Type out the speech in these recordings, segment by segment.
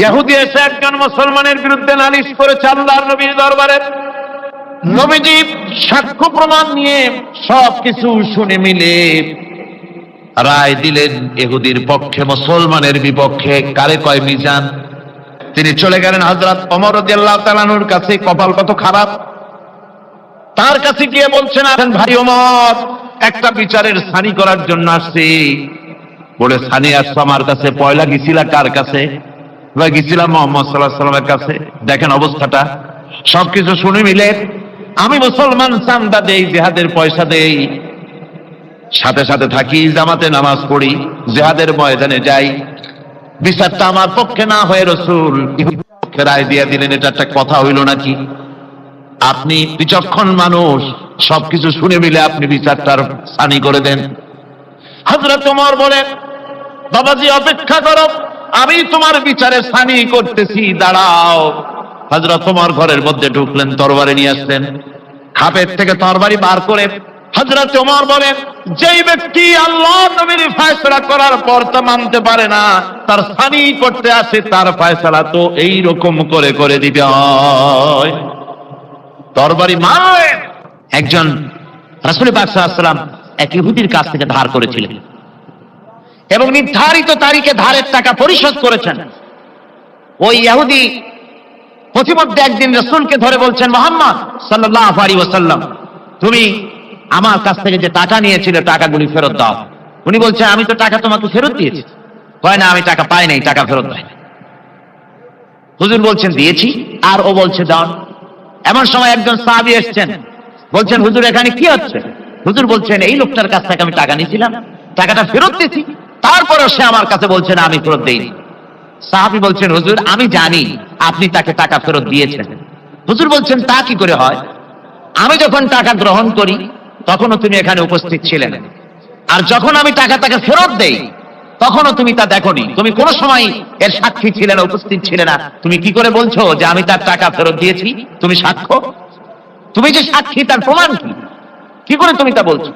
ইহুদি এসে একজন মুসলমানের বিরুদ্ধে নালিশ করেছে আল্লাহর নবীর দরবারে। নবীজি সাক্ষ্য প্রমাণ নিয়ে সবকিছু শুনে মিলে রায় দিলেন ইহুদির পক্ষে, মুসলমানের বিপক্ষে। কারে কয় মিজান। তিনি চলে গেলেন হযরত ওমর রাদিয়াল্লাহু তাআলা আনহুর কাছে। কপাল কত খারাপ, তার কাছে গিয়ে বলছেন, ভাই ওমর, একটা বিচারের ছানি করার জন্য আসছি। বলে, ছানি আসছো আমার কাছে? পয়লা গেছিলা কার কাছে? গেছিলাম মুহাম্মদ সাল্লাল্লাহু আলাইহি ওয়াসাল্লামের কাছে। দেখেন অবস্থাটা। সবকিছু শুনে মিলে আমি মুসলমান, চান্দা দেই, জিহাদের পয়সা দেই, সাথে সাথে থাকি, জামাতে নামাজ পড়ি, জিহাদের ময়দানে যাই। বিচারটা আমার পক্ষে না হয়ে রাসূল পক্ষে রায় দিয়ে দিলেন। এটা একটা কথা হইল নাকি? আপনি বিচক্ষণ মানুষ, সবকিছু শুনে মিলে আপনি বিচারটার ছানি করে দেন। হযরত ওমর বলেন, বাবাজি অপেক্ষা করো, আমি তোমার বিচারে ছানি করতেছি, দাঁড়াও। হযরত ওমর ঘরের মধ্যে ঢুকলেন, তরবারি নিয়ে আসলেন। খাপের থেকে তরবারি বার করে হযরত ওমর বলেন, যেই ব্যক্তি আল্লাহ নবীর ফয়সালা করার পর তা মানতে পারে না, তার ছানি করতে আসে, তার ফয়সালা তো এই রকম করে করে দিবে হয়। তরবারি মারলেন। একজন রাসূল পাক সাল্লাল্লাহু আলাইহি ওয়াসাল্লাম এক ইহুদির কাছ থেকে ধার করেছিলেন এবং নির্ধারিত তারিখে ধারের টাকা পরিশোধ করেছেন। ওই ইহুদি প্রতিমধ্যে একদিন রাসূলকে ধরে বলছেন, মুহাম্মদ সাল্লাল্লাহু আলাইহি ওয়াসাল্লাম, তুমি আমার কাছ থেকে যে টাকা নিয়েছিলে টাকাগুলি ফেরত দাও। উনি বলছেন, আমি তো টাকা তোমাকে ফেরত দিয়েছি। কয় না, আমি টাকা পাই নাই, টাকা ফেরত দেয় না। হুজুর বলছেন দিয়েছি, আর ও বলছে দাও। এমন সময় একজন সাহাবী এসেছেন, বলছেন, হুজুর এখানে কি হচ্ছে? হুজুর বলছেন, এই লোকটার কাছ থেকে আমি টাকা নিয়েছিলাম, টাকাটা ফেরত দিয়েছি, তারপরে সে আমার কাছে বলছে না আমি ফেরত দেইনি। সাহাবী বলছেন, হুজুর আমি জানি আপনি তাকে টাকা ফেরত দিয়েছেন। হুজুর বলছেন, তা কি করে হয়? আমি যখন টাকা গ্রহণ করি তখনও তুমি এখানে উপস্থিত ছিলেন, আর যখন আমি টাকা তাকে ফেরত দেই তখনও তুমি তা দেখোনি, তুমি কোন সময় এর সাক্ষী ছিলে না, উপস্থিত ছিলে না। তুমি কি করে বলছো যে আমি তার টাকা ফেরত দিয়েছি? তুমি সাক্ষ্য, তুমি যে সাক্ষী তার প্রমাণ কি? কি করে তুমি তা বলছো?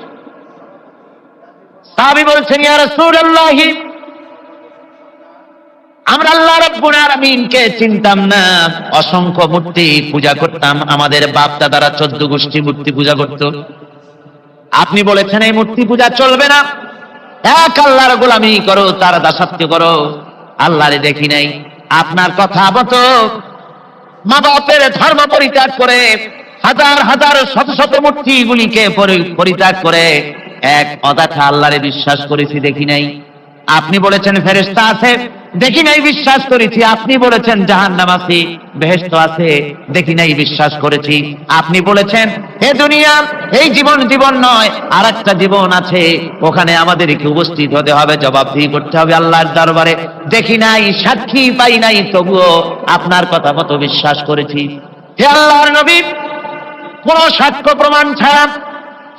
সাহাবী বলছেন, ইয়া রাসূলুল্লাহ, আমরা আল্লাহ রাব্বুল আলামিনকে চিনতাম না, অসংখ্য মূর্তি পূজা করতাম, আমাদের বাপ দাদারা 14 গোষ্ঠী মূর্তি পূজা করত। আপনি বলেছেন এই মূর্তি পূজা চলবে না, এক আল্লাহর গোলামি করো, তার দাসত্ব করো। আল্লাহরে দেখি নাই। আপনার কথা মতো মা বাপের ধর্ম পরিত্যাগ করে, হাজার হাজার শত শত মূর্তিগুলিকে পরিত্যাগ করে এক অদাথা আল্লাহরে বিশ্বাস করেছি, দেখি নাই। আপনি বলেছেন ফেরেশতা আছে, দেখি নাই, বিশ্বাস করেছি। আপনি বলেছেন জাহান্নাম আছে, বেহেশত আছে, দেখি নাই, বিশ্বাস করেছি। আপনি বলেছেন এ দুনিয়া এই জীবন জীবন নয়, আরেকটা জীবন আছে, ওখানে আমাদেরকে উপস্থিত হতে হবে, জবাবদিহি করতে হবে আল্লাহর দরবারে। দেখি নাই, সাক্ষী পাই নাই, তবুও আপনার কথা মতো বিশ্বাস করেছি। হে আল্লাহর নবী, কোন সাক্ষ্য প্রমাণ ছাড়া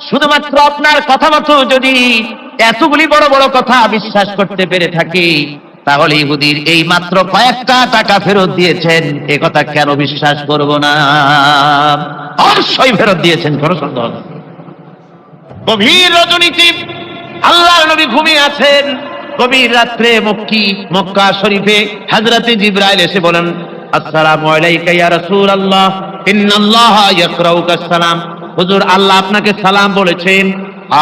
শুধুমাত্র আপনার কথা মতো যদি এতগুলি বড় বড় কথা বিশ্বাস করতে পেরে থাকি, তাহলে ইহুদির এই মাত্র কয়েকটা টাকা ফেরত দিয়েছেন, এ কথা কেন বিশ্বাস করব না? অবশ্যই ফেরত দিয়েছেন, কোনো সন্দেহ নেই। গভীর রজনীতে আল্লাহর নবী ঘুমিয়ে আছেন। গভীর রাত্রে মক্কা শরীফে হযরতে জিবরাইল এসে বলেন, আসসালামু আলাইকা ইয়া রাসূলুল্লাহ, ইন্নাল্লাহা ইয়াকরাউকা সালাম। হুজুর, আল্লাহ আপনাকে সালাম বলেছেন।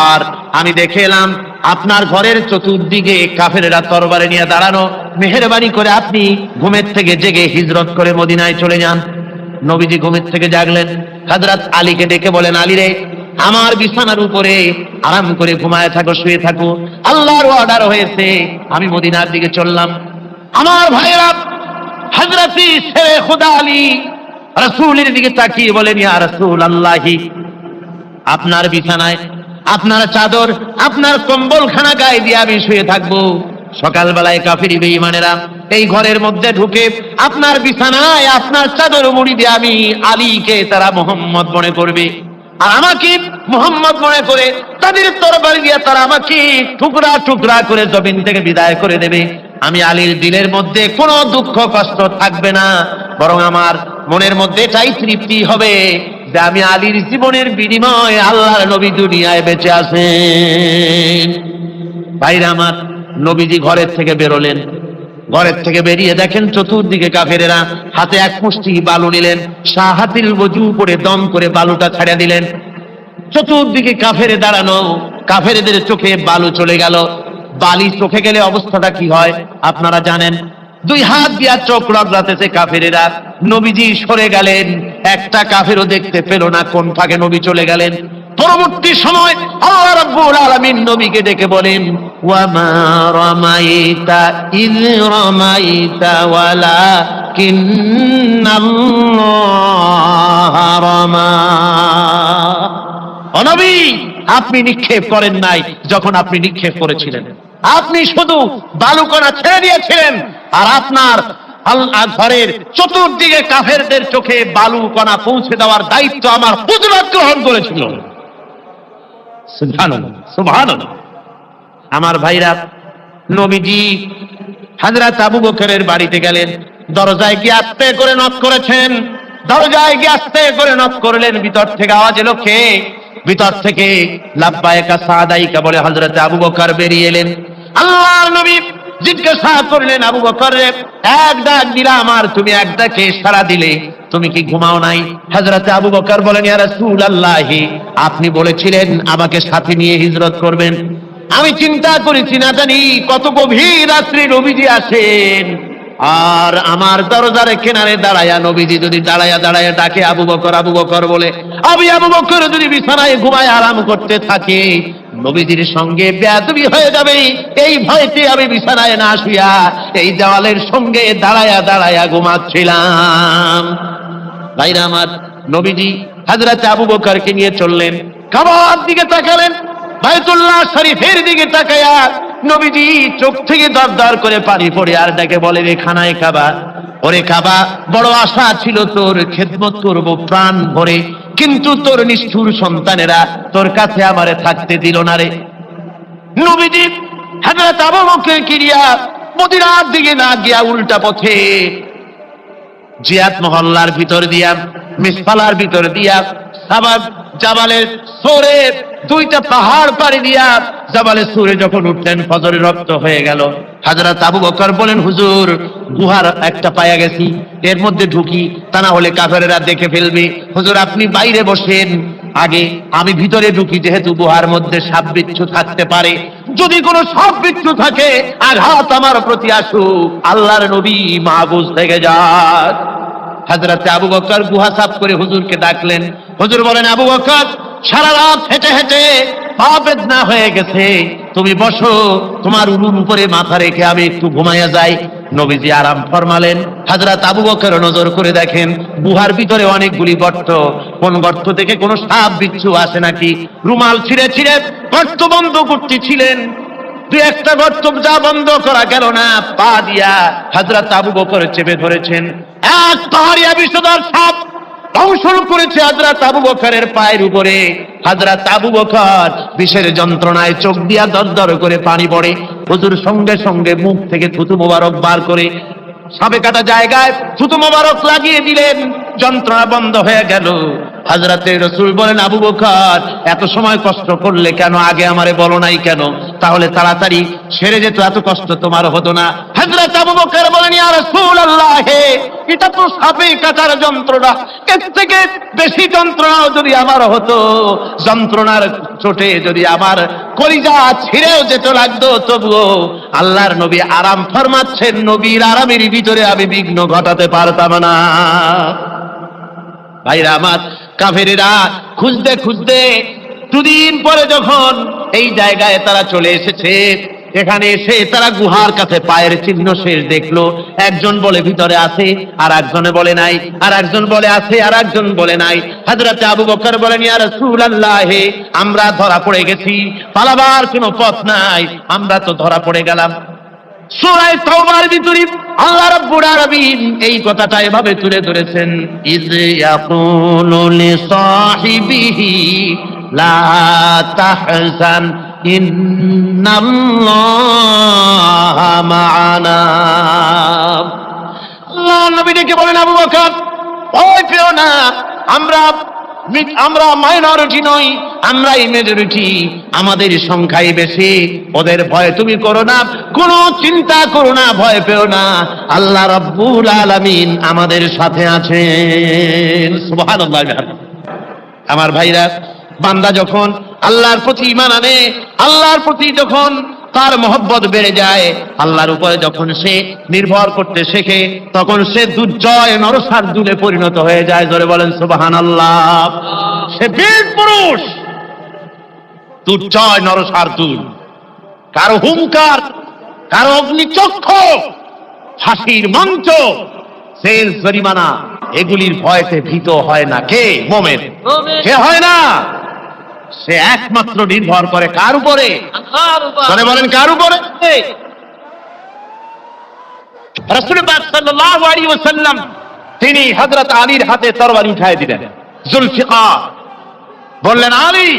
আর আমি দেখে এলাম আপনার ঘরের চতুর্দিকে কাফেরেরা তরবারি নিয়ে দাঁড়ানো। মেহেরবানি করে আপনি ঘুমের থেকে জেগে হিজরত করে মদিনায় চলে যান। নবীজি ঘুমের থেকে জাগলেন, হযরত আলীকে ডেকে বলেন, আলী রে, আমার বিছানার উপরে আরাম করে ঘুমায় থাকো, শুয়ে থাকো, আল্লাহর অর্ডার হয়েছে, আমি মদিনার দিকে চললাম। আমার ভাইরা, হযরত শেরে খুদা আলী রাসূলের দিকে তাকিয়ে বলেন, ইয়া রাসূলুল্লাহ, আপনার বিছানায় আপনার চাদর, আপনার কম্বলখানা গায়ে দিয়ে আমি শুয়ে থাকবো। সকালবেলায় কাফির বেঈমানেরা এই ঘরের মধ্যে ঢুকে আপনার বিছানায় আপনার চাদর মুড়ি দিয়ে আমি আলীকে তারা মুহাম্মদ মনে করবে, আর আমাকে মুহাম্মদ মনে করে তাদের তরবারি দিয়ে তারা আমাকে টুকরা টুকরা করে জমিন থেকে বিদায় করে দেবে। আমি আলীর দিলের মধ্যে কোনো দুঃখ কষ্ট থাকবে না, বরং আমার মনের মধ্যে এটাই তৃপ্তি হবে যে আমি আলীর জীবনের বিনিময়ে আল্লাহর নবী দুনিয়ায় বেঁচে আছেন। ভাইরা আমার, নবীজি ঘরের থেকে বেরোলেন, ঘরের থেকে বেরিয়ে দেখেন চতুর্দিকে কাফেরেরা, হাতে এক মুষ্টি বালু নিলেন, শাহাতিল ওযু করে দম করে বালুটা ছাড়িয়ে দিলেন। চতুর্দিকে কাফেরে দাঁড়ানো, কাফেরদের চোখে বালু চলে গেল। বালি চোখে গেলে অবস্থাটা কি হয় আপনারা জানেন। দুই হাত দিয়া চোখ রগড়াতেছে কাফেরেরা। নবীজি সরে গেলেন, একটা কাফেরও দেখতে পেল না কোন ফাঁকে নবী চলে গেলেন। পরবর্তী সময় আল্লাহ রাব্বুল আলামিন নবীকে ডেকে বলেন, ওয়া মা রামাইতা ইয রামাইতা ওয়ালাকিন্নাল্লাহা রামা। ও নবী, আপনি নিক্ষেপ করেন নাই যখন আপনি নিক্ষেপ করেছিলেন, আপনি শুধু বালুকণা ছেড়ে দিয়েছিলেন, আর আপনার ঘরের চতুর্দিকে কাফেরদের চোখে বালুকণা পৌঁছে দেওয়ার দায়িত্ব আমার হুজুর গ্রহণ করেছিল। সুবহানাল্লাহ, সুবহানাল্লাহ। আমার ভাইরা, নবীজি হযরত আবু বকরের বাড়িতে গেলেন, দরজায় গিয়ে আস্তে করে নক করেছেন। দরজায় গিয়ে আস্তে করে নক করলেন, ভিতর থেকে আওয়াজ এলো, কে? ভিতর থেকে লাব্বাইকা সাদাইকা বলে হযরত আবু বকর বেরিয়ে এলেন। আল্লাহর নবী জিজ্ঞাসা করলেন, আবু বকর রে, এক ডাক দিলাম আর তুমি এক ডাকে সাড়া দিলে, তুমি কি ঘুমাও নাই? হযরত আবু বকর বলেন, ইয়া রাসূলুল্লাহ, আপনি বলেছিলেন আমাকে সাথে নিয়ে হিজরত করবেন। আমি চিন্তা করেছি না জানি কত গভীর রাত্রি নবীজি আসেন, আর আমার দরজার কিনারে দাঁড়ায়া নবীজি যদি দাঁড়ায়া দাঁড়ায়া ডাকে আবু বকর আবু বকর বলে, আমি আবু বকর যদি বিছানায় ঘুমায় আরাম করতে থাকে, নবীজির সঙ্গে বেয়াদবি হয়ে যাবে, এই ভয়তে আমি বিছানায় না শুয়া এই দেওয়ালের সঙ্গে দাঁড়ায়া দাঁড়ায়া ঘুমাচ্ছিলাম। ভাইরা আমার, নবীজি হযরত আবু বকরকে নিয়ে চললেন, কাবার দিকে তাকালেন, বাইতুল্লাহ শরীফের দিকে তাকায়া নবীজি চোখ থেকে দরদর করে পানি পড়ে আর ডেকে বলে, রে খানায় কাবা, ওরে কাবা, বড় আশা ছিল তোর খেদমত করব প্রাণ ভরে, কিন্তু তোর নিষ্ঠুর সন্তানেরা তোর কাছে আমারে থাকতে দিল না রে। নবীজি হযরত আবু বকরকে কিরিয়া মদিনার দিকে না গিয়া উল্টা পথে জিয়াদ মহল্লার ভিতর দিয়া, মিসফালার ভিতর দিয়া, সাবাব জাবালের সূরে, দুইটা পাহাড় পাড়ি দিয়া জাবালে সূরে যখন উঠলেন, ফজরের রক্ত হয়ে গেল। হযরত আবু বকর বলেন, হুজুর, গুহার একটা পায়া গেছি, এর মধ্যে ঢুকি, তা না হলে কাফেরেরা দেখে ফেলবে। হুজুর, আপনি বাইরে বসেন, আগে আমি ভিতরে ঢুকি, যেহেতু গুহার মধ্যে সাপ বিচ্ছু থাকতে পারে, যদি কোনো সাপ বিচ্ছু থাকে আঘাত আমার প্রতি আসুক, আল্লাহর নবী মাহফুজ থেকে যাক। হযরত আবু বকর গুহা সাফ করে হুজুরকে ডাকলেন। হুজুর বলেন, আবু বকর, সারা রাত হেঁটে হেঁটে পা বেদনা হয়ে গেছে, তুমি বসো, তোমার উলুর উপরে মাথা রেখে আমি একটু ঘুমাইয়া যাই। নবীজি আরাম ফরমালেন। হযরত আবু বকর নজর করে দেখেন গুহার ভিতরে অনেকগুলি গর্ত, কোন গর্ত থেকে কোনো সাপ বিচ্ছু আসে নাকি, রুমাল ছিঁড়ে ছিঁড়ে গর্ত বন্ধ করতেছিলেন। দুই একটা গর্ত যা বন্ধ করা গেল না, পা দিয়া হযরত আবু বকর চেপে ধরেছেন, এক পাহাড়িয়া বিষধর সাপ দংশন করেছে হযরত আবু বকরের পায়ের উপরে। হযরত আবু বকর বিষের যন্ত্রণায় চোখ দিয়া দরদর করে পানি পড়ে। হুজুর সঙ্গে সঙ্গে মুখ থেকে থুতু মোবারক বার করে সাপে কাটা জায়গায় থুতু মোবারক লাগিয়ে দিলেন, যন্ত্রণা বন্ধ হয়ে গেল। হযরতে রাসূল বলেন, আবু বকর, এত সময় কষ্ট করলে কেন, আগে আমারে বলো নাই কেন, তাহলে তাড়াতাড়ি সেরে যেত, এত কষ্ট তোমার হতো না। হযরত আবু বকর বলেন, ইয়া রাসূলুল্লাহ, এটা তো সাপে কাটার যন্ত্রণা, এর থেকে বেশি যন্ত্রণা যদি আমার হতো, যন্ত্রণার চোটে যদি আমার কলিজা ছিঁড়েও যেত লাগতো, তবুও আল্লাহর নবী আরাম ফরমাচ্ছেন, নবীর আরামের ভিতরে আমি বিঘ্ন ঘটাতে পারতাম না। ভাইরা আমার, কাফেরেরা খুঁজতে খুঁজতে দুদিন পরে যখন এই জায়গায় তারা চলে এসেছে, এখানে এসে তারা গুহার কাছে পায়ের চিহ্ন শেষ দেখলো। একজন বলে ভিতরে আছে, আর একজনে বলে নাই, আর একজন বলে আছে, আর একজন বলে নাই। হযরত আবু বকর বলেন, ইয়া রাসূলুল্লাহ, আমরা ধরা পড়ে গেছি, পালাবার কোনো পথ নাই, আমরা তো ধরা পড়ে গেলাম। সূরা তাওবার ভিতরে আল্লাহ রাব্বুল আলামিন এই কথাটা এভাবে তুলে ধরেছেন, ইয ইয়াকুলু লিসাহিবিহি লা তাহজান ইন্নাল্লাহা মা'ানা। আল্লাহ নবীকে বলেন, আবু বকর, ভয় পেও না, আমরা মাইনরিটি নই, আমরাই মেজরিটি, আমাদের সংখ্যাই বেশি, ওদের ভয় তুমি করো না, কোনো চিন্তা করো না, ভয় পেও না, আল্লাহ রাব্বুল আলামিন আমাদের সাথে আছেন। সুবহানাল্লাহ। আমার ভাইরা, বান্দা যখন আল্লাহর প্রতি ঈমান আনে, আল্লাহর প্রতি যখন তার মহব্বত বেড়ে যায়, আল্লাহর উপরে যখন সে নির্ভর করতে শেখে, তখন সে দুর্জয় নরসার্দুলে পরিণত হয়ে যায়। জোরে বলেন সুবহানাল্লাহ। সে বীর পুরুষ, দুর্জয় নরসার্দুল। কারো হুঙ্কার, কারো অগ্নিচক্ষু, ফাঁসির মঞ্চ, জেল জরিমানা, এগুলির ভয়তে ভীত হয় না। কে? মুমিন। কে হয় না? সে একমাত্র নির্ভর করে কার উপরে? আল্লাহর উপরে। বলেন কার উপরে? রাসূল পাক সাল্লাল্লাহু আলাইহি ওয়াসাল্লাম তিনি হযরত আলীর হাতে তরবারি উঠায় দিলেন। জুলফিকার বললেন, আলী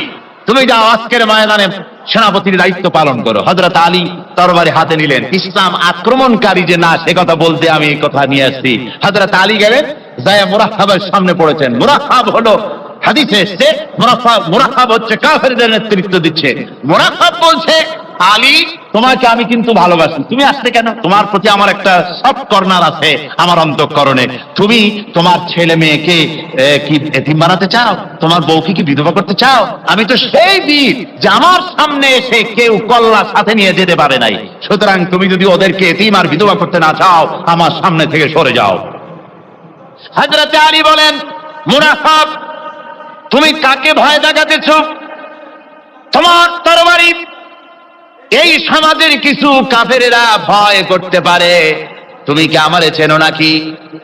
তুমি যাও, আজকের ময়দানে সেনাপতির দায়িত্ব পালন করো। হযরত আলী তরবারি হাতে নিলেন। ইসলাম আক্রমণকারী যে না, সে কথা বলতে আমি এই কথা নিয়ে আসছি। হযরত আলী গেলেন, যায় মুরাহাবের সামনে পড়েছেন। মুরাহাব হলো, হাদিসে এসেছে, মুরাহাব হচ্ছে কাফেরদের নেতৃত্ব দিচ্ছে। মুরাহাব বলছে, আলী তোমাকে আমি কিন্তু ভালোবাসি, তুমি আসলে কেন? তোমার প্রতি আমার একটা সফট কর্নার আছে আমার অন্তঃকরণে। তুমি তোমার ছেলে মেয়েকে কি এতিম বানাতে চাও? তোমার বউকে কি বিধবা করতে চাও? আমি তো সেই বীর যে আমার সামনে এসে কেউ কল্লা সাথে নিয়ে যেতে পারে নাই। সুতরাং তুমি যদি ওদেরকে এতিম আর বিধবা করতে না চাও, আমার সামনে থেকে সরে যাও। হযরত আলী বলেন, মুনাফিক তুমি কাকে ভয় দেখাতেছ? তোমার তরবারি এই সমাজের কিছু কাফেরেরা ভয় করতে পারে, তুমি কি আমারে চেনো নাকি?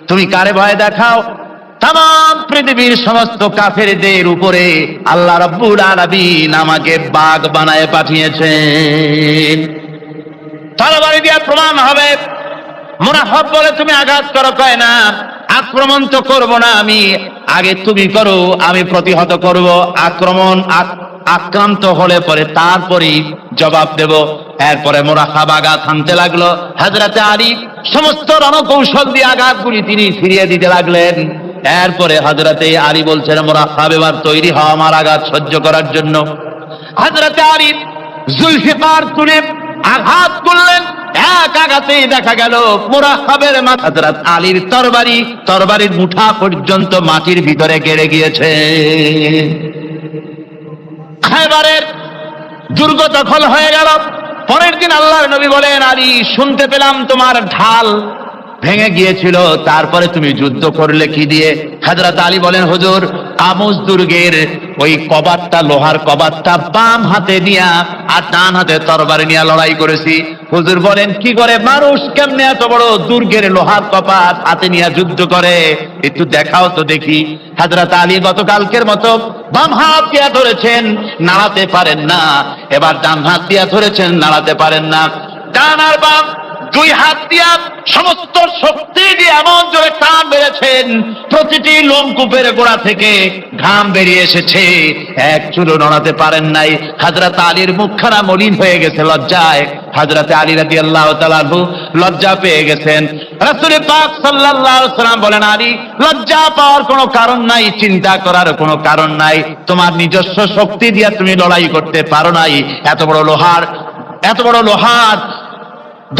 তুমি কারে ভয় দেখাও? তাম পৃথিবীর সমস্ত কাফেরদের উপরে আল্লাহ রাব্বুল আলামিন আমাকে বাগ বানায় পাঠিয়েছেন। তরবারি দিয়ে প্রমাণ হবে। মুনাফিক বলে, তুমি আঘাত করো। কয় না, আক্রমণ তো করব না আমি, আগে তুমি করো, আমি প্রতিহত করব। আক্রান্ত হলে পরে তারপরেই জবাব দেব। এরপরে মুরাহাব আঘাত হানতে লাগলো। হযরত আলী সমস্ত রণকৌশল দিয়ে আঘাতগুলি তিনি ফিরিয়ে দিতে লাগলেন। এরপরে হযরত আলী বলছেন, মুরাহাব এবার তৈরি হও আমার আঘাত সহ্য করার জন্য। হযরত আলী জুলফিকার তুলে আঘাত করলেন। এক আঘাতেই দেখা গেল মুরাহাবের মাথা হযরত আলীর তরবারির মুঠা পর্যন্ত মাটির ভিতরে গেড়ে গিয়েছে। খায়বারের দুর্গ দখল হয়ে গেল। পরের দিন আল্লাহর নবী বলেন, আলী শুনতে পেলাম তোমার ঢাল ভেঙে গিয়েছিল, তারপরে তুমি যুদ্ধ করলে কি দিয়ে? হযরত আলী বলেন, হুজুর আমুস দুর্গের ওই কবাটটা, লোহার কবাটটা বাম হাতে নিয়া আর ডান হাতে তরবারি নিয়ে লড়াই করেছি। হুজুর বলেন, কি করে মানুষ কেমনে এত বড় দুর্গের লোহার কপাট হাতে নিয়ে যুদ্ধ করে? একটু দেখাও তো দেখি। হযরত আলী গতকালকের মতো বাম হাত দিয়ে ধরেছেন, নাড়াতে পারেন না। এবার ডান হাত দিয়ে ধরেছেন, নাড়াতে পারেন না। ডান আর বাম দুই হাত দিয়া সমস্ত শক্তি দিয়ে এমন জোরে টান বেড়েছেন, প্রতিটি লোমকূপের গোড়া থেকে ঘাম বেরিয়ে এসেছে, এক চুলও নড়াতে পারেন নাই। হযরত আলীর মুখখানা মলিন হয়ে গেছে লজ্জায়। হযরত আলী রাদিয়াল্লাহু তাআলা আনহু লজ্জা পেয়ে গেছেন। রাসূল পাক সাল্লাল্লাহু আলাইহি ওয়াসাল্লাম বলেন, আলী লজ্জা পাওয়ার কোনো কারণ নাই, চিন্তা করার কোনো কারণ নাই। তোমার নিজস্ব শক্তি দিয়ে তুমি লড়াই করতে পারো নাই। এত বড় লোহার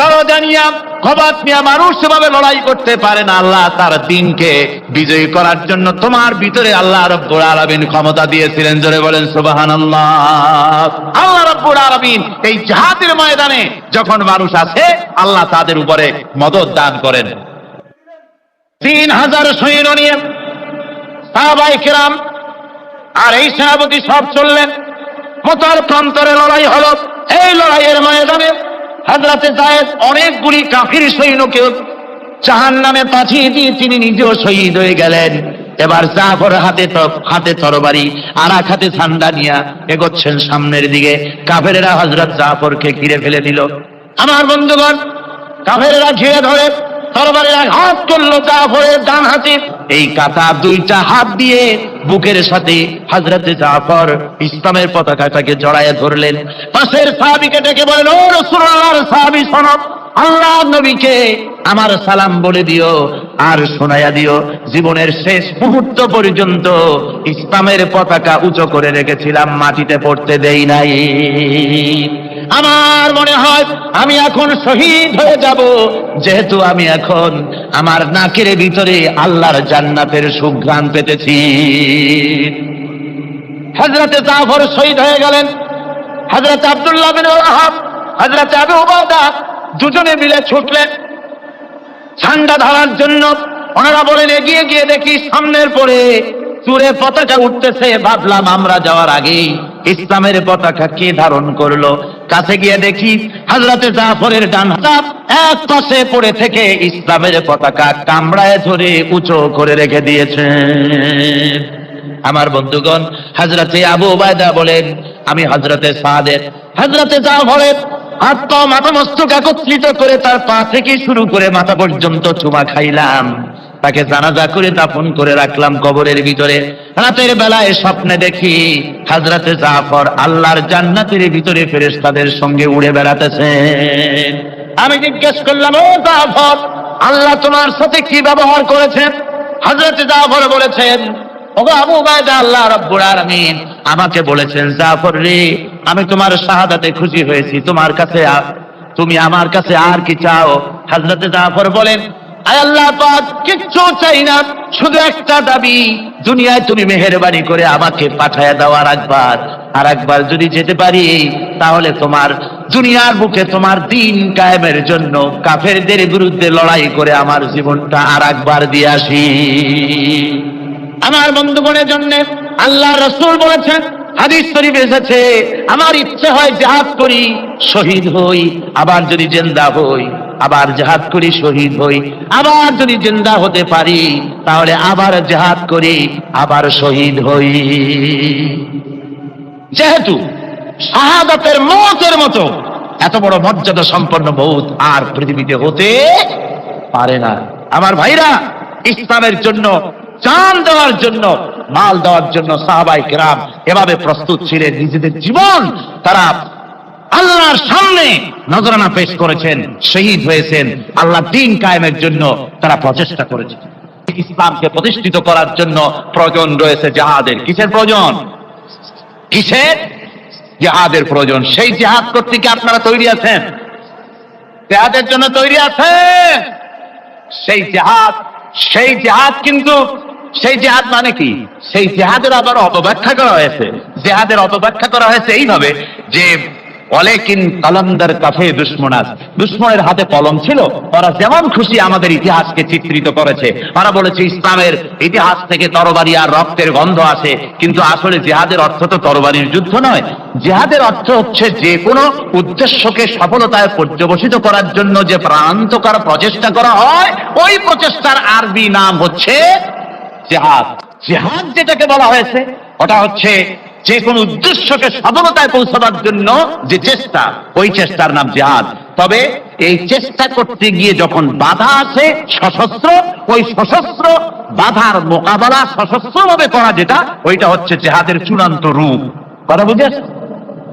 দরজা নিয়ে, কবাট নিয়ে মানুষ সেভাবে লড়াই করতে পারে না। আল্লাহ তার দ্বীনকে বিজয়ী করার জন্য তোমার ভিতরে আল্লাহ রাব্বুল আলামিন ক্ষমতা দিয়েছিলেন। জোরে বলেন সুবহানাল্লাহ। আল্লাহ রাব্বুল আলামিন এই জিহাদের ময়দানে যখন মানুষ আছে, আল্লাহ তাদের উপরে মদদ দান করেন। 3000 সৈন্য নিয়ে সাহাবায়ে কেরাম আর এই সেনাপতি সব চললেন। মতার প্রান্তরে লড়াই হলো। এই লড়াইয়ের ময়দানে হযরতে যায়েদ অনেকগুলি কাফির সৈন্যকে জাহান্নামে পাঠিয়ে দিয়ে তিনি নিজেও শহীদ হয়ে গেলেন। এবার জাফর হাতে তরবারি আর এক হাতে ঝান্ডা নিয়ে এগোচ্ছেন সামনের দিকে। কাফেরেরা হযরত জাফরকে ঘিরে ফেলে দিল। আমার বন্ধুগণ, কাফেরেরা ঘিরে ধরে তরবারির আঘাত করলো জাফরের ডান হাতে। এই কাটা দুইটা হাত দিয়ে বুকের সাথে হযরতে জাফর ইসলামের পতাকাটাকে জড়ায় ধরলেন। পাশের সাহাবীকে ডেকে বলেন, ও রাসূলুল্লাহর সাহাবী শোনো, আল্লাহ নবীকে আমার সালাম বলে দিও, আর শোনায়া দিও জীবনের শেষ মুহূর্ত পর্যন্ত ইসলামের পতাকা উঁচু করে রেখেছিলাম, মাটিতে পড়তে দেই নাই। আমার মনে হয় আমি এখন শহীদ হয়ে যাব, যেহেতু আমি এখন আমার নাকের ভিতরে আল্লাহর জান্নাতের সুঘ্রাণ পেতেছি। হযরতে জাফর শহীদ হয়ে গেলেন, হযরত আব্দুল্লাহ বিন ওয়াহাব, হযরত আবু উবাদা দুজনে মিলে ছুটলেন ঝান্ডা ধরার জন্য। ওনারা বলেন এগিয়ে গিয়ে দেখি সামনের পরে চূড়ে পতাকা উঠতেছে। ভাবলাম আমরা যাওয়ার আগেই ইসলামের পতাকা কে ধারণ করলো। কাছে গিয়ে দেখি হযরতে জাফরের ডান হাত এক পাশে পড়ে থেকে ইসলামের পতাকা কামড়ায় ধরে উঁচু করে রেখে দিয়েছে। আমার বন্ধুগণ, হযরতে আবু উবাইদা বলেন আমি হযরতে সাদের, হযরতে জাফরের হাত পা মাথা মস্তক একত্রিত করে তার পা থেকে শুরু করে মাথা পর্যন্ত চুমা খাইলাম। তাকে জানাজা করে দাফন করে রাখলাম কবরের ভিতরে। রাতের বেলায় স্বপ্নে দেখি হযরতে জাফর আল্লাহর জান্নাতের ভিতরে ফেরেশতাদের সঙ্গে উড়ে বেড়াতেছেন। আমি জিজ্ঞেস করলাম, ও জাফর, আল্লাহ তোমার সাথে কি ব্যবহার করেছেন? হযরতে জাফর বলেছেন, ওগো আবু উবাইদা, আল্লাহ রাব্বুল আলামিন আমাকে বলেছেন, জাফর রে, আমি তোমার শাহাদাতে খুশি হয়েছি, তোমার কাছে তুমি আমার কাছে আর কি চাও? হযরতে জাফর বলেন, আয় আল্লাহ পাক, কিচ্ছু চাই না, শুধু একটা দাবি, দুনিয়ায় তুমি মেহেরবানি করে আমাকে পাঠায়া দাও আর একবার যদি যেতে পারি, তাহলে তোমার দুনিয়ার বুকে তোমার দ্বীন কায়েমের জন্য কাফেরদের বিরুদ্ধে লড়াই করে আমার জীবনটা আর একবার দিয়ে আসি। আমার বন্ধুগণের জন্য আল্লাহ রাসূল বলেছেন, হাদিস শরীফে এসেছে, আমার ইচ্ছে হয় জিহাদ করি, শহীদ হই, আবার যদি জিন্দা হই, আবার জিহাদ করি, শহীদ হই, আবার যদি জিন্দা হতে পারি তাহলে আবার জিহাদ করি, আবার শহীদ হই। যেহেতু শাহাদাতের মওতের মতো এত বড় মর্যাদা সম্পন্ন মওত আর পৃথিবীতে হতে পারে না। আমার ভাইরা, ইসলামের জন্য জান দেওয়ার জন্য, মাল দেওয়ার জন্য সাহাবায়ে কেরাম এভাবে প্রস্তুত ছিলেন। নিজেদের জীবন তারা আল্লাহর সামনে নজরানা পেশ করেছেন, শহীদ হয়েছেন, আল্লাহ দ্বীন কায়েমের জন্য তারা প্রচেষ্টা করেছেন। ইসলামকে প্রতিষ্ঠিত করার জন্য প্রয়োজন রয়েছে জিহাদের। কিসের প্রয়োজন? কিসের? জিহাদের প্রয়োজন। সেই জিহাদ করতে কি আপনারা তৈরি আছেন? জিহাদের জন্য তৈরি আছেন? সেই জিহাদ কিন্তু সেই জিহাদ মানে কি? সেই জিহাদের আবার অপব্যাখ্যা করা হয়েছে। জিহাদের অপব্যাখ্যা করা হয়েছে এইভাবে যে ওয়ালাকিন কালান্দার কাফে দুশমনাস, দুশমনের হাতে কলম ছিল, ওরা যেমন খুশি আমাদের ইতিহাসকে চিত্রিত করেছে। ওরা বলেছে ইসলামের ইতিহাস থেকে তরবারি আর রক্তের গন্ধ আসে, কিন্তু আসলে জিহাদের অর্থ তো তরবারির যুদ্ধ নয়। জিহাদের অর্থ হচ্ছে যে কোনো উদ্দেশ্যকে সফলতায় পর্যবসিত করার জন্য যে প্রাণান্তকর প্রচেষ্টা করা হয়, ওই প্রচেষ্টার আরবি নাম হচ্ছে জিহাদ। জিহাদ যেটাকে বলা হয়েছে ওটা হচ্ছে যে কোন উদ্দেশ্যকে সফলতায় পৌঁছাবার জন্য যে চেষ্টা, ওই চেষ্টার নাম জিহাদ। তবে এই চেষ্টা করতে গিয়ে যখন বাধা আসে সশস্ত্র, ওই সশস্ত্র বাধার মোকাবেলা সশস্ত্রভাবে করা যেটা, ওইটা হচ্ছে জিহাদের চূড়ান্ত রূপ। কথা বুঝেছ?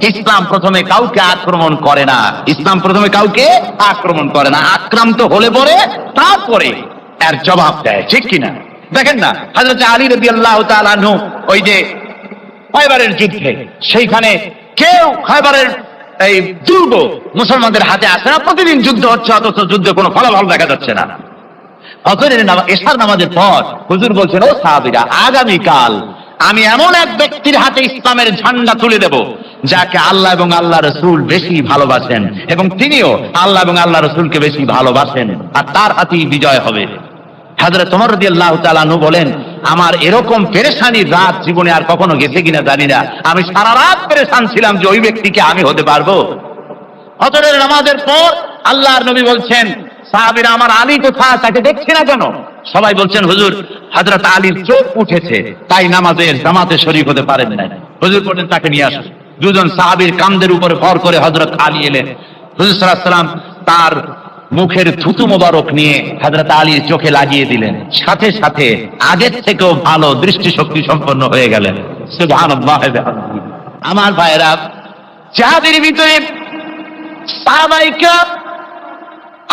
ইসলাম প্রথমে কাউকে আক্রমণ করে না, ইসলাম প্রথমে কাউকে আক্রমণ করে না, আক্রান্ত হলে পরে তারপরে এর জবাব দেয়। ঠিক কিনা? দেখেন না, হযরত আলী রাদিয়াল্লাহু তাআলা আনহু ওই যে খায়বারের যুদ্ধে, সেইখানে কেউ খায়বারের এই দুর্গ মুসলমানদের হাতে আসে না, প্রতিদিন যুদ্ধ হচ্ছে, অথচ যুদ্ধে কোনো ফলাফল দেখা যাচ্ছে না। এশার নামাজের পর হুজুর বলছেন, ও সাহাবীরা, আগামীকাল আমি এমন এক ব্যক্তির হাতে ইসলামের ঝান্ডা তুলে দেব যাকে আল্লাহ এবং আল্লাহ রাসূল বেশি ভালোবাসেন, এবং তিনিও আল্লাহ এবং আল্লাহ রাসূলকে বেশি ভালোবাসেন, আর তার হাতেই বিজয় হবে। হযরত ওমর রাদিয়াল্লাহু তাআলা আনহু বলেন, আমার এরকম পেরেশানির রাত জীবনে আর কখনো গেছে কিনা জানি না। আমি সারা রাত পেরেশান ছিলাম যে ওই ব্যক্তিকে আমি হতে পারবো। ফজরের নামাজের পর আল্লাহর নবী বলছেন, সাহাবীরা, আমার আলী কোথায়, তাকে দেখছি না কেন? সবাই বলছেন, হুজুর, হযরত আলীর চোখ উঠেছে, তাই নামাজের জামাতে শরীক হতে পারেন না। হুজুর বলেন, তাকে নিয়ে আসুন। দুজন সাহাবীর কাঁধের উপরে ভর করে হযরত আলী এলেন। হুজুর সাল্লাল্লাহু আলাইহি ওয়াসাল্লাম তার মুখের থুতু মোবারক নিয়ে হযরত আলীর চোখে লাগিয়ে দিলেন, সাথে সাথে আগের থেকেও ভালো দৃষ্টিশক্তি সম্পন্ন হয়ে গেলেন। সুবহানাল্লাহ। আমার ভাইরা, জিহাদের ভিতরে সাহাবায়ে কেরাম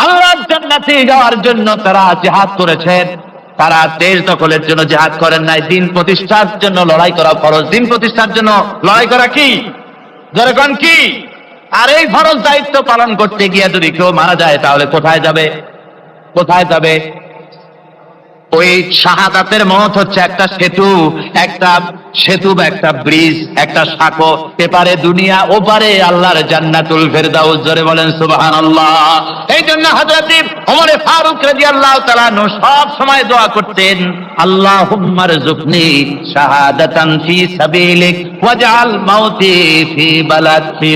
আল্লাহর জান্নাতে যাওয়ার জন্য তারা জিহাদ করেছেন। তারা দেশ দখলের জন্য জিহাদ করেন নাই, দিন প্রতিষ্ঠার জন্য লড়াই করা ফরজ। দিন প্রতিষ্ঠার জন্য লড়াই করা কি? যেরকম কি? আর এই ফরজ দায়িত্ব পালন করতে গিয়ে যদি কেউ মারা যায় তাহলে কোথায় যাবে? কোথায় যাবে? ওই শাহাদাতের মত হচ্ছে একটা সেতু, একটা সেতু বা একটা ব্রিজ, একটা সাঁকো, এপারে দুনিয়া, ওপারে আল্লাহর জান্নাতুল ফেরদাউস। জোরে বলেন সুবহানাল্লাহ। এই জন্য হযরত ওমর ফারুক রাদিয়াল্লাহু তাআলা আনহু সব সময় দোয়া করতেন, আল্লাহুম্মা রযুকনি শাহাদাতান ফি সাবিলিক ওয়াজআল মাউতি ফি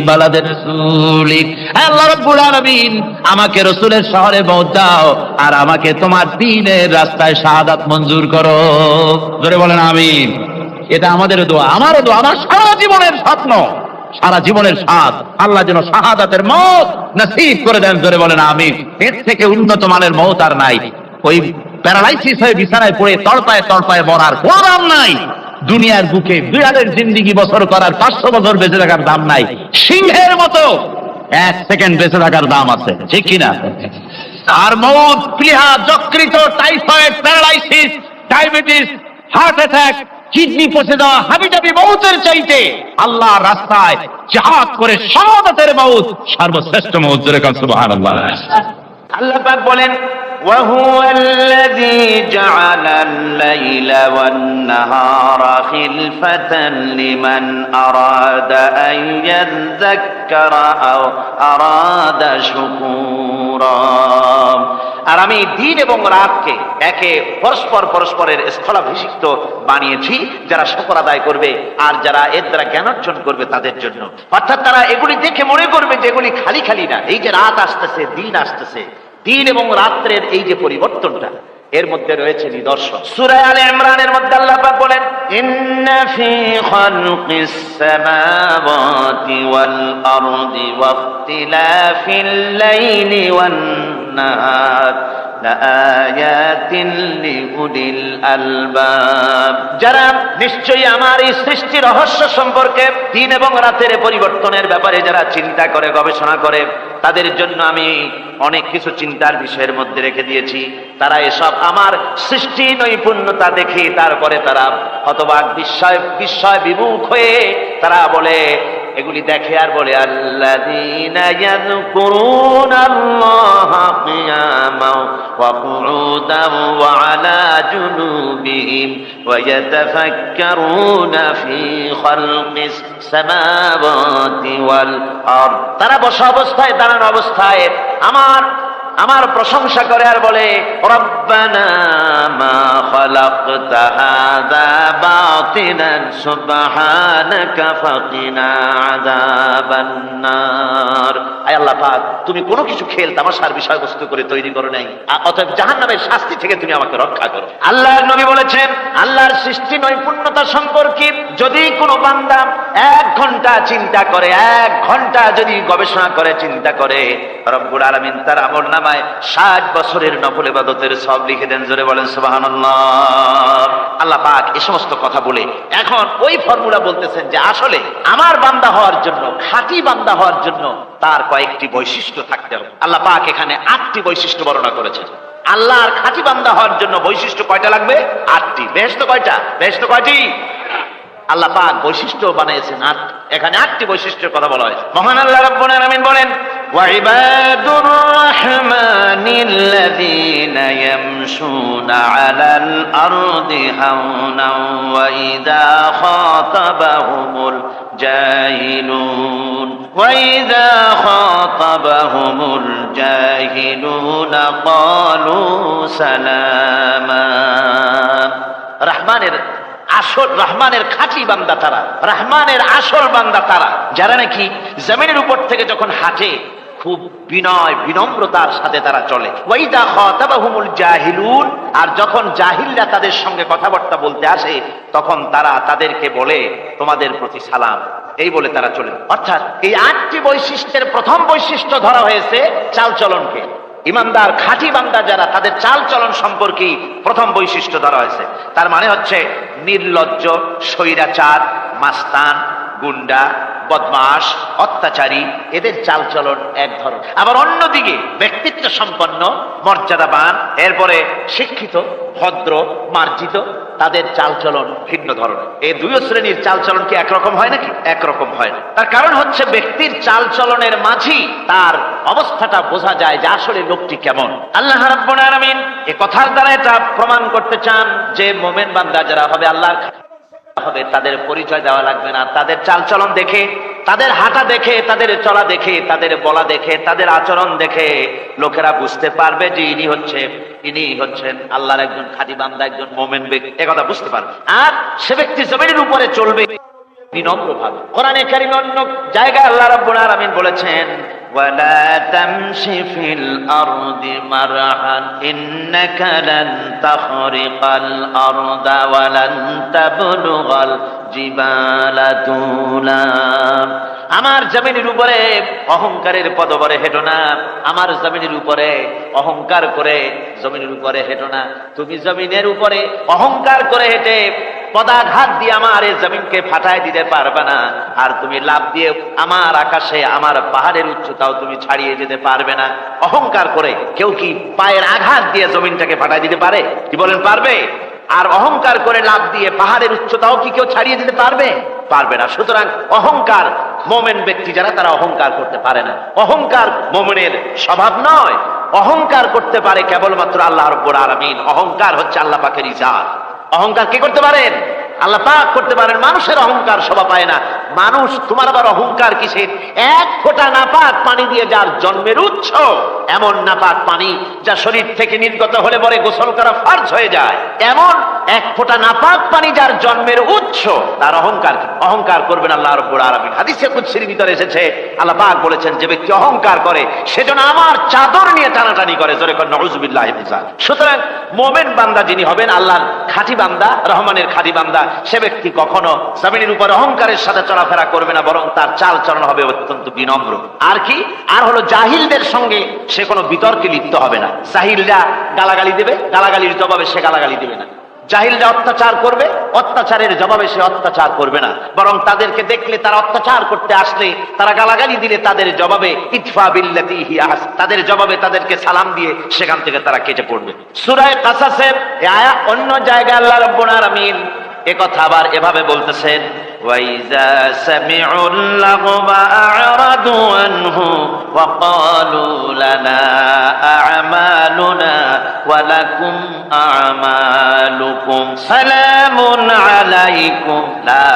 বালাদি রাসূলিক। আল্লাহ রাব্বুল আলামিন, আমাকে রাসূলের শহরে মওত দাও আর আমাকে তোমার দ্বীনের রাস্তায় শাহাদাত মঞ্জুর করো। জোরে বলেন আমিন। এটা আমাদের দোয়া, আমারও দোয়া, আমার সারা জীবনের স্বপ্ন, সারা জীবনের স্বাদ, আল্লাহ যেন শাহাদাতের মওত নসিব করে দেন। জোরে বলেন আমিন। এর থেকে উন্নত মানের মওত আর নাই। ওই প্যারালাইসিস হয়ে বিছানায় পড়ে তড়পায় তড়পায় মরার কোনো দাম নাই। দুনিয়ার বুকে বিড়ালের জিন্দিগি বছর করার 500 বছর বেঁচে থাকার দাম নাই। সিংহের মতো 1 সেকেন্ড বেঁচে থাকার দাম আছে, ঠিক কিনা? আর মওত, প্লীহা, যকৃত, typhoid, paralysis, diabetes, heart attack, kidney পচে দেওয়া, হাবিজাবি মওতের চাইতে আল্লাহর রাস্তায় জিহাদ করে শাহাদাতের মওত সর্বশ্রেষ্ঠ মওত। যেরকম সুবহানাল্লাহ। আল্লাহ পাক বলেন, وهو الذي جعل الليل والنهار خلفة لمن أراد أن يذكر أو أراد شكورا। আর আমি দিন এবং রাতকে একে পরস্পরের স্থলাভিষিক্ত বানিয়েছি যারা শুকর আদায় করবে আর যারা এর দ্বারা জ্ঞান অর্জন করবে তাদের জন্য। অর্থাৎ তারা এগুলি দেখে মনে করবে যে এগুলি খালি খালি না। এই যে রাত আসতেছে, দিন আসতেছে, দিন এবং রাত্রের এই যে পরিবর্তনটা, এর মধ্যে রয়েছে নিদর্শন। সূরা আলে ইমরানের মধ্যে আল্লাহ পাক বলেন, ইন্না ফি খালকিস সামাওয়াতি ওয়াল আরদি ওয়াখতিলাফিল লাইলি ওয়ান নাহার লাআয়াতিন লিউলিল আলবাব। যারা নিশ্চয়ই আমার এই সৃষ্টি রহস্য সম্পর্কে, দিন এবং রাতের পরিবর্তনের ব্যাপারে যারা চিন্তা করে, গবেষণা করে, তাদের জন্য আমি অনেক কিছু চিন্তার বিষয়ের মধ্যে রেখে দিয়েছি। তারা এসব আমার সৃষ্টি নৈপুণ্যতা দেখে তারপরে তারা হতবাক, বিস্ময় বিমুখ হয়ে তারা বলে, এগুলি দেখে আর বলে, আল্লাযীনা ইয়াযকুরুনাল্লাহা কিয়ামান ওয়া কুউদান ওয়া আলা জুনুবিহিম ওয়া ইয়াতাফাক্কারুনা ফি খালকিস সামাওয়াতি ওয়াল আরদ। তারা বসা অবস্থায়, দাঁড়ানো অবস্থায় আমার প্রশংসা করে আর বলে, রব্বানা মা খালাকতা হাযা বাতিলান সুবহানাকা ফাকিনা আযাবান নার। আয় আল্লাহ পাক, তুমি কোনো কিছু খেল তামাশার বিষয়বস্তু করে তৈরি করো নাই, অতএব জাহান্নামের শাস্তি থেকে তুমি আমাকে রক্ষা করো। আল্লাহর নবী বলেছেন, আল্লাহর সৃষ্টি নৈপুণ্যতা সম্পর্কে যদি কোনো বান্দা 1 ঘন্টা চিন্তা করে, 1 ঘন্টা যদি গবেষণা করে, চিন্তা করে, রব্বুল আলামিন তার আমলনামায় 60 বছরের নফল ইবাদতের সওয়াব লিখে দেন। জোরে বলেন সুবহানাল্লাহ। আল্লাহ পাক এই সমস্ত কথা বলে এখন ওই ফর্মুলা বলতেছেন যে আসলে আমার বান্দা হওয়ার জন্য, খাঁটি বান্দা হওয়ার জন্য তার কয়েকটি বৈশিষ্ট্য থাকতে হবে। আল্লাহ পাক এখানে 8টি বৈশিষ্ট্য বর্ণনা করেছেন। আল্লাহর খাঁটি বান্দা হওয়ার জন্য বৈশিষ্ট্য কয়টা লাগবে? 8টি। বেহেশত কয়টা? বেহেশত কয়টি? আল্লাহ পাক বৈশিষ্ট্য বানিয়েছেন 8। এখানে 8টি বৈশিষ্ট্যের কথা বলা হয়েছে। মহান আল্লাহ রাব্বুল আলামিন বলেন, ওয়াইবাদুর রাহমানিল্লাযীনা ইয়ামশুনা আলাল আরদি হাওনান ওয়া ইযা খাতাবাহুমুল জাহিলুনা ক্বালু সালামা। রহমানের খাঁটি বান্দা তারা, রহমানের আসল বান্দা তারা, যারা নাকি জমিনের উপর থেকে যখন হাঁটে খুব বিনয় বিনম্রতার সাথে তারা চলে। ওয়াইদা খাতাবাহুমুল জাহিলুন, আর যখন জাহিলরা তাদের সঙ্গে কথাবার্তা বলতে আসে তখন তারা তাদেরকে বলে, তোমাদের প্রতি সালাম, এই বলে তারা চলে। অর্থাৎ এই 8টি বৈশিষ্ট্যের প্রথম বৈশিষ্ট্য ধরা হয়েছে চালচলনকে। ইমানদার খাঁটি বান্দা যারা, তাদের চাল চলন সম্পর্কে প্রথম বৈশিষ্ট্য ধরা হয়েছে। তার মানে হচ্ছে নির্লজ্জ, স্বৈরাচার, মাস্তান, গুন্ডা, বদমাশ, অত্যাচারী, এদের চালচলন এক ধরন। আবার অন্যদিকে ব্যক্তিত্ব সম্পন্ন, মর্যাদাবান, এরপরে শিক্ষিত, ভদ্র, মার্জিত, তাদের চালচলন ভিন্ন ধরনের। এই দুই শ্রেণীর চালচলন কি একরকম হয় নাকি? একরকম হয় না। তার কারণ হচ্ছে ব্যক্তির চালচলনের মাঝেই তার অবস্থাটা বোঝা যায় যে আসলে লোকটি কেমন। আল্লাহ রাব্বুল আলামিন এই কথার দ্বারা এটা প্রমাণ করতে চান যে মোমেন বান্দা যারা হবে, আল্লাহর হবে, তাদের পরিচয় দেওয়া লাগবে না। তাদের চালচলন দেখে, তাদের হাঁটা দেখে, তাদের চলা দেখে, তাদের বলা দেখে, তাদের আচরণ দেখে লোকেরা বুঝতে পারবে যে ইনি হচ্ছেন আল্লাহর একজন খাঁটি বান্দা, একজন মোমেন ব্যক্তি, একথা বুঝতে পারবে। আর সে ব্যক্তি জমিনের উপরে চলবে বিনম্র ভাবে। কোরআনে কারীমে অন্য জায়গায় আল্লাহ রাব্বুল আলামিন বলেছেন, ওয়ালা তামশি ফিল আরদি মারহান ইন্নাকা লান তাখরিকাল আরদা ওয়া লান তাবলুগাল জিবালা তুলা। আমার জমিনের উপরে অহংকারের পদবরে হেঁটো না, আমার জমিনের উপরে অহংকার করে জমিনের উপরে হেঁটো না। তুমি জমিনের উপরে অহংকার করে হেঁটে পদাঘাত দিয়ে আমার এই জমিনকে ফাটায় দিতে পারবে না। আর তুমি লাভ দিয়ে আমার আকাশে, আমার পাহাড়ের উচ্চতাও তুমি ছাড়িয়ে যেতে পারবে না। অহংকার করে কেউ কি পায়ের আঘাত দিয়ে জমিনটাকে ফাটায় দিতে পারে? কি বলেন, পারবে? আর অহংকার করে লাভ দিয়ে পাহাড়ের উচ্চতাও কি কেউ ছাড়িয়ে দিতে পারবে? পারবে না। সুতরাং অহংকার, মোমেন ব্যক্তি যারা, তারা অহংকার করতে পারে না। অহংকার মোমেনের স্বভাব নয়। অহংকার করতে পারে কেবলমাত্র আল্লাহ রাব্বুল আলামিন। অহংকার হচ্ছে আল্লাহ পাকের ইজাত। অহংকার কি করতে পারেন? আল্লাহ পাক করতে পারেন। মানুষের অহংকার শোভা পায় না। মানুষ, তোমার আবার অহংকার কিসের? এক ফোঁটা নাপাক পানি দিয়ে যার জন্মের উৎস, এমন নাপাক পানি যা শরীর থেকে নির্গত হলে পরে গোসল করা ফরজ হয়ে যায়, এমন এক ফোঁটা নাপাক পানি যার জন্মের উৎস, তার অহংকার কি? অহংকার করবেন আল্লাহ রাব্বুল আলামিন। হাদিসে কুদসির ভিতরে এসেছে, আল্লাহ পাক বলেছেন, যে ব্যক্তি অহংকার করে সেজন্য আমার চাদর নিয়ে টানাটানি করে। জোরে করে নাউযুবিল্লাহি মিন যালিক। সুতরাং মোমেন বান্দা যিনি হবেন, আল্লাহর খাঁটি বান্দা, রহমানের খাঁটি বান্দা, সে ব্যক্তি কখনো জমিনের উপর অহংকারের সাথে চলাফেরা করবে না, বরং তার চাল চলন হবে অত্যন্ত বিনম্র। আর কি? আর হলো জাহিলদের সঙ্গে সে কোনো বিতর্কে লিপ্ত হবে না। জাহিলরা গালাগালি দেবে, গালাগালির জবাবে সে গালাগালি দেবে না। জাহিলরা অত্যাচার করবে, অত্যাচারের জবাবে সে অত্যাচার করবে না, বরং তাদেরকে দেখলে, তারা অত্যাচার করতে আসলে, তারা গালাগালি দিলে তাদের জবাবে ইতফা বিল্লাতি হিয়া আহসান, তাদের জবাবে তাদেরকে সালাম দিয়ে সেখান থেকে তারা কেটে পড়বে। সূরা কাসাসের এই আয়াত অন্য জায়গায় আল্লাহ রাব্বুল আলামিন একথা আবার এভাবে বলতেছেন, ওয়াইজা সামিউল লাগবা আ'রাদু আনহু ওয়া ক্বালু লানা আ'মালুনা ওয়া লাকুম আ'মালুকুম সালামুন আলাইকুম লা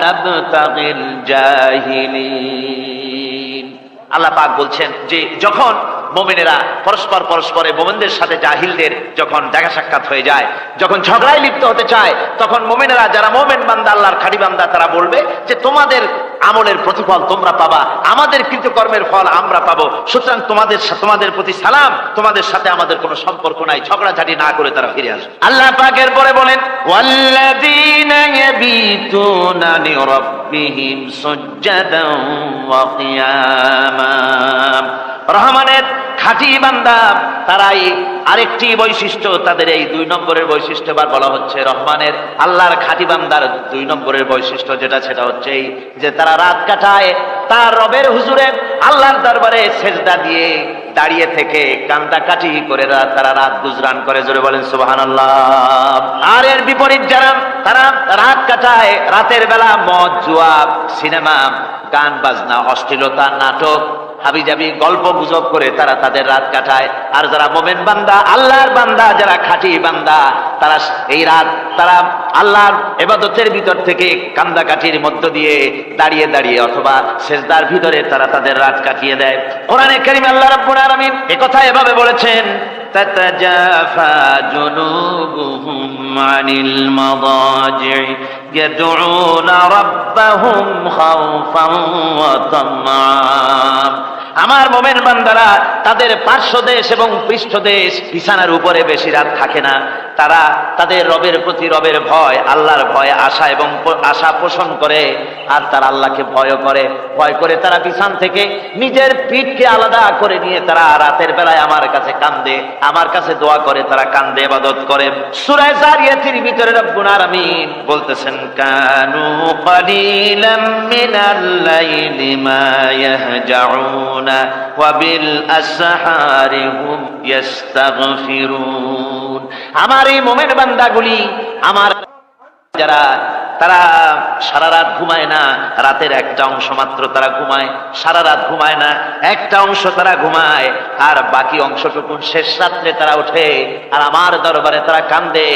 নাবতাগিল জাহিলিন। আল্লাহ পাক বলছেন যে যখন মুমিনেরা পরস্পরে মুমিনদের সাথে জাহিলদের যখন দেখা সাক্ষাৎ হয়ে যায়, যখন ঝগড়ায় লিপ্ত হতে চায়, তখন মুমিনেরা, যারা মুমিন বান্দা, আল্লাহর খাঁটি বান্দা, তারা বলবে যে তোমাদের আমলের প্রতিফল তোমরা পাবা, আমাদের কৃতকর্মের ফল আমরা পাবো। সুতরাং তোমাদের প্রতি সালাম, তোমাদের সাথে আমাদের কোনো সম্পর্ক নাই। ঝগড়াঝাটি না করে তারা ফিরে আসবে। আল্লাহ পাক এরপরে বলেন, ওয়াল্লাযীনা ইয়াবীতুনা লিরাব্বিহিম সুজদান ওয়া কিয়ামা। রহমানের খাঁটি বান্দা তারাই আরেকটি বৈশিষ্ট্য, তাদের এই 2 নম্বরের বৈশিষ্ট্য এবার বলা হচ্ছে। রহমানের, আল্লাহর খাঁটি বান্দার 2 নম্বরের বৈশিষ্ট্য সেটা হচ্ছে এই যে তারা রাত কাটায় তার রবের হুজুরে, আল্লাহর দরবারে সেজদা দিয়ে দাঁড়িয়ে থেকে কান্দাকাটি করে তারা রাত গুজরান করে। জোরে বলেন সুবহানাল্লাহ। আর এর বিপরীত যারা, তারা রাত কাটায়, রাতের বেলা মদ, জুয়া, সিনেমা, গান বাজনা, অশ্লীলতা, নাটক, হাবিজাবি, গল্প গুজব করে তারা তাদের রাত কাটায়। আর যারা মোমেন বান্দা, আল্লাহর বান্দা, যারা খাঁটি বান্দা, তারা এই রাত তারা আল্লাহর ইবাদতের ভিতর থেকে কান্দাকাটির মধ্য দিয়ে দাঁড়িয়ে দাঁড়িয়ে অথবা সেজদার ভিতরে তারা তাদের রাত কাটিয়ে দেয়। কোরআনে কারীমে আল্লাহ রাব্বুল আলামিন একথা এভাবে বলেছেন, তাতাজাফা জুনুবুহুম আনিল মাদাজি ইয়াদউনা রাব্বাহুম খাওফান ওয়া তামআ। আমার মোমেন বান্দারা তাদের পার্শ্বদেশ এবং পৃষ্ঠদেশ বিছানার উপরে বেশি রাত থাকে না, তারা তাদের রবের প্রতি রবের ভয়, আল্লাহর ভয়, আশা এবং আশা পোষণ করে, আর তারা আল্লাহকে ভয় করে তারা বিছান থেকে নিজের পিঠকে আলাদা করে নিয়ে তারা রাতের বেলায় আমার কাছে কান্দে, আমার কাছে দোয়া করে, তারা কান্দে, ইবাদত করে। সূরা যারিয়াতের ভিতরে রব্বুল আলামিন বলতেছেন, কানু কালিলাম মিনাল লাইলি মা ইয়াহজাউনা ওয়া বিল আসহারি হুম ইস্তাগফিরুন। আমার এই মুমিন বান্দাগুলি, আমার যারা, তারা সারা রাত ঘুমায় না, রাতের একটা অংশ মাত্র তারা ঘুমায়, সারা রাত ঘুমায় না, একটা অংশ তারা ঘুমায়, আর বাকি অংশটুকু শেষ রাত্রে তারা ওঠে আর আমার দরবারে তারা কান্দে।